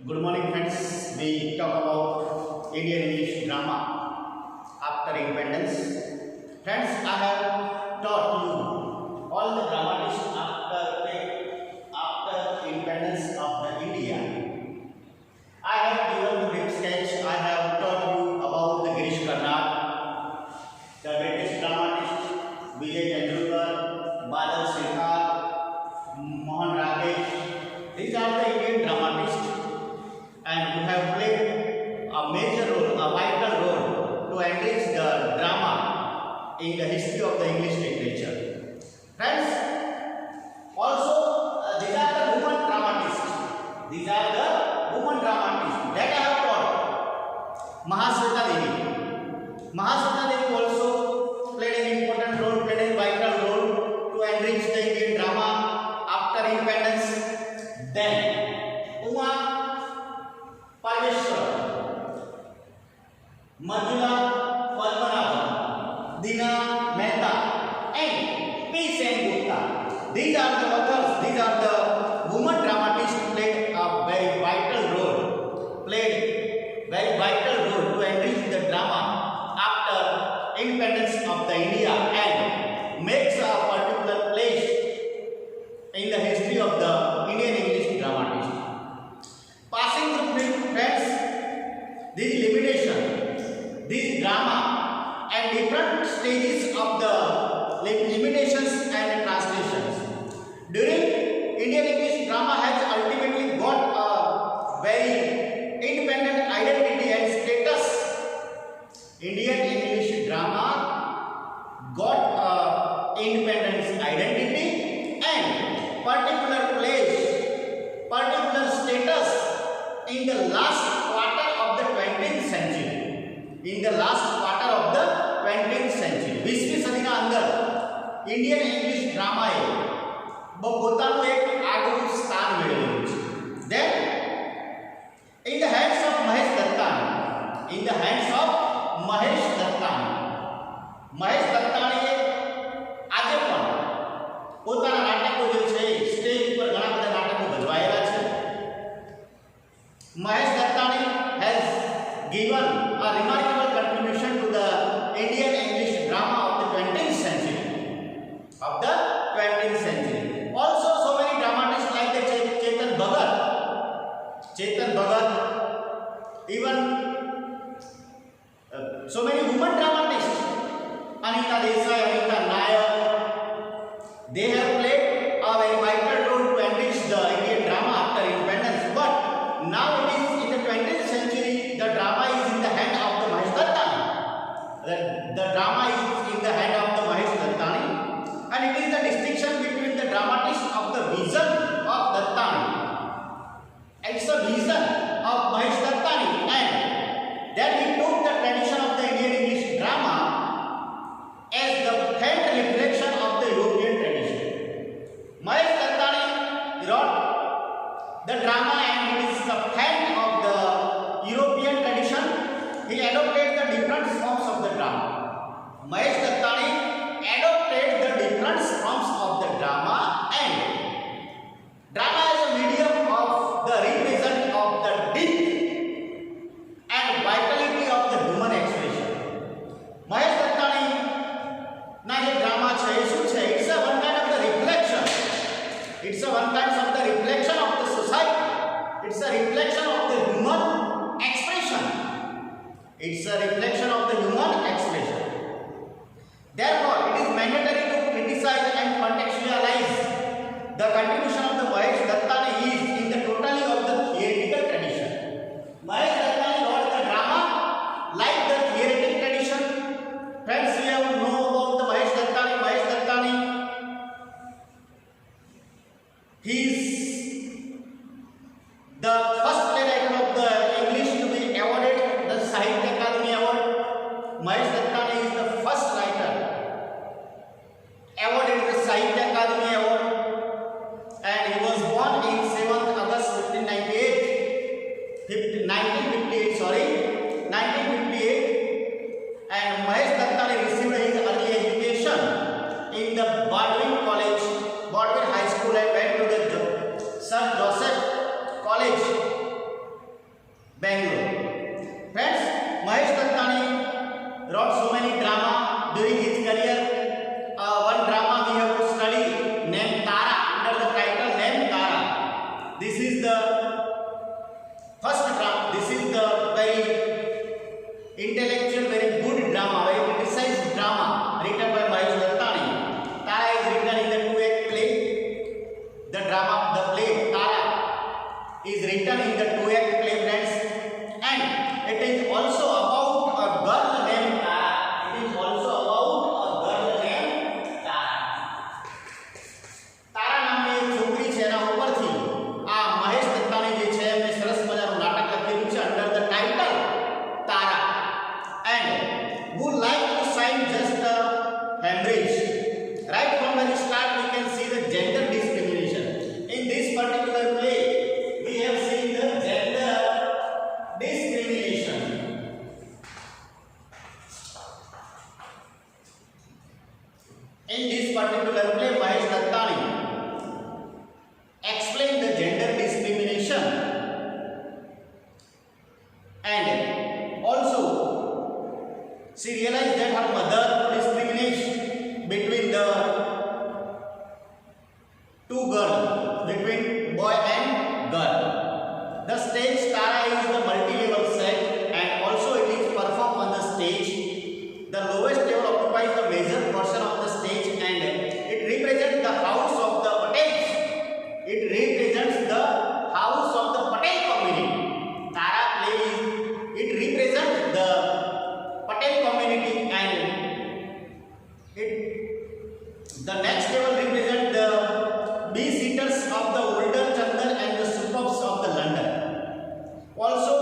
Good morning, friends. We talk about Indian English drama after independence. Friends, I have taught you all the dramatists after independence of the India. I have given the brief sketch. I have taught you about the Girish Karnad, the British dramatist Vijay Tendulkar, Badal Shekhar, Mohan Rakesh. These are the Indian dramatists, and who have played a major role, a vital role to enrich the drama in the history of the English literature. Friends, also these are the women dramatists. These are the women dramatists that I have taught. Mahasweta Devi. Mahasweta Devi also played an important role, played a vital role to enrich the Indian drama after independence. Then Uma Parmeshwar, Manjula Padmanabhan, Dina Mehta, and P. Sengupta. These are the authors, these are the women dramatists who played a very vital role to enrich the drama after independence of the India and makes a particular place in the history of the Indian English dramatist. Passing through friends, this elimination, this drama and different stages of the limitations and translations. During Indian English drama has ultimately got a very independent identity and status. Indian English drama got a independent identity and particular place, particular status in the last quarter of the 20th century. In the last quarter of the 20th century, 20મી સદીના અંદર Indian English ડ્રામાએ પોતાનું એક આગવું સ્થાન મેળવેલું છે. Then in the hands of Mahesh Dattani, Mahesh દત્તાણીએ આજે પણ પોતાના નાટકો જે છે સ્ટેજ ઉપર ઘણા બધા નાટકો ભજવાયેલા છે. Mahesh Dattani has given a remarkable contribution to the Indian English drama of the 20th century. Also, so many dramatists like the Chetan Bhagat, even so many women dramatists, Anita Desai, Anita Nair, they have played a very vital role to enrich the Indian drama after independence. But now it is in the 20th century, the drama is in the hand of the Mahesh Dattani. The drama is in the hand of the Mahesh Dattani, and it is the distinction between the dramatist of the vision of Dattani. It's the vision of Mahesh Dattani, and that he took the tradition of the Indian English drama as the faint reflection of the European tradition. Mahesh Dattani wrote the drama and it is the faint of the European tradition. He adopted the different forms of the drama. Mahesh Dattani adopted the different forms of the drama and drama as a medium of the represent of the deep and vitality of the human expression. Mahesh Dattani na je drama છે એ શું છે? It's a one kind of the reflection. It's a one kind of the reflection of the society. It's a reflection of the human expression. It's a reflection of the human expression. Therefore, it is mandatory to criticize and contextualize the contribution of the Mahesh Dattani is in the totality of the theoretical tradition. Mahesh Dattani wrote the drama like the theoretical tradition. Friends, we have know about the Mahesh Dattani. He is the first playwright of the English to be awarded the Sahitya Akademi Award. Mahesh Dattani is the first writer awarded the Sahitya Akademi Award, and he was born in 7th August 1958, and Mahesh Dattani received his early education in the Baldwin High School and went to the Sir Joseph College stage Tara is the multi-level set and also it is performed on the stage. The lowest level occupies the major portion of the stage and it represents the house of the Patels. It represents the house of the Patel community. Tara plays, it represents the Patel community and the next level represents the B-seaters of the older Chandar and the suburbs of the London. Also,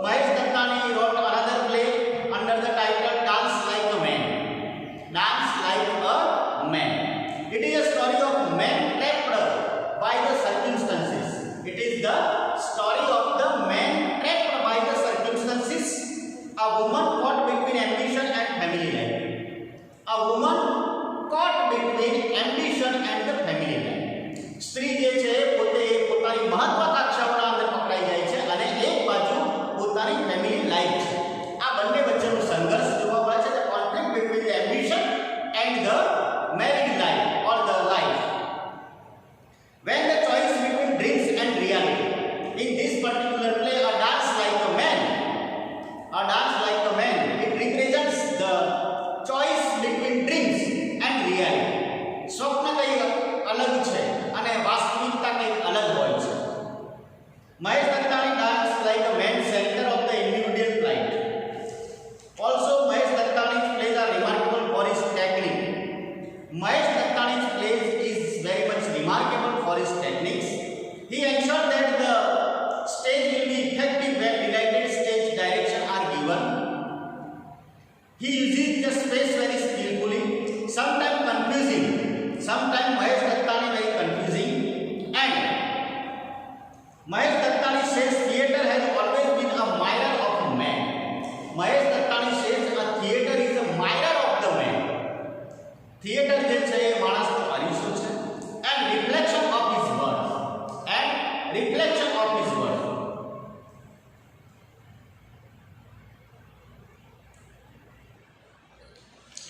Mahesh Dattani wrote another play under the title Dance Like a Man. Dance Like a Man. It is a story of man trapped by the circumstances. It is the story of the man trapped by the circumstances. A woman caught between ambition and family life. A woman caught between ambition and the family life. સ્ત્રી જે છે પોતે પોતાની મહત્વાકાંક્ષાઓના અંદર પકડાઈ જાય છે અને એક બાજુ પોતાની ફેમિલી લાઈફ છે. આ બંને વચ્ચેનો સંઘર્ષ જોવા મળે છે. The conflict between the ambition and the married life or the life. When the choice between dreams and reality. In this particular play, A Dance Like a Man. A Dance Like a Man. It represents the choice between dreams and reality. સ્વપ્ન કંઈક અલગ છે અને વાસ્તવિકતા કંઈક અલગ હોય છે. Mahesh Dattani dance like a man centre of the individual flight. Also Mahesh Dattani's plays are remarkable for his technique. Mahesh Dattani's plays is very much remarkable for his techniques. He ensured that the stage will be effective when delighted stage direction are given. He uses the space very skillfully, sometimes confusing. Sometimes Mahesh Dattani very confusing and Mahesh Dattani says theatre has always been a mirror of a man. Mahesh Dattani says a theatre is a mirror of the man. Theatre જે છે એ માણસનો અરીસો છે and reflection of his words and reflection of his words.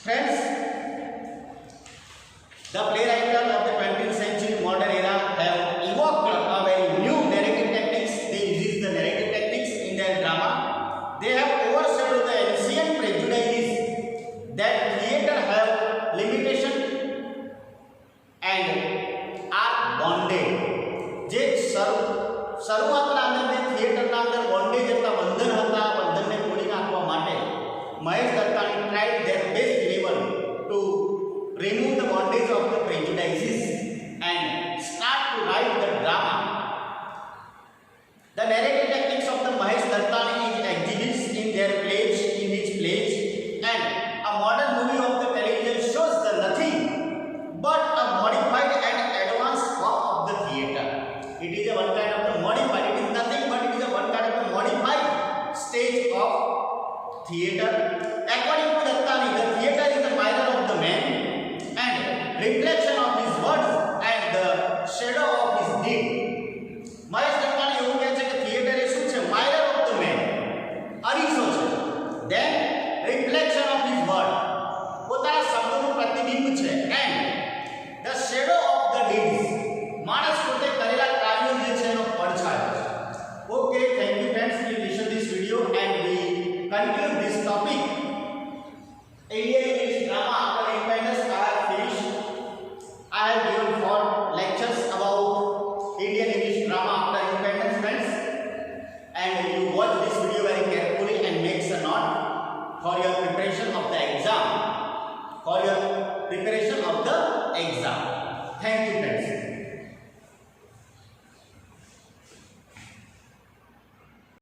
Friends, the playwrights of the 20th century modern era have evoked a very new narrative techniques. They use the narrative techniques in their drama. They have overshadowed the ancient prejudices that theatre have limitation and are bonded. જે શરૂઆતના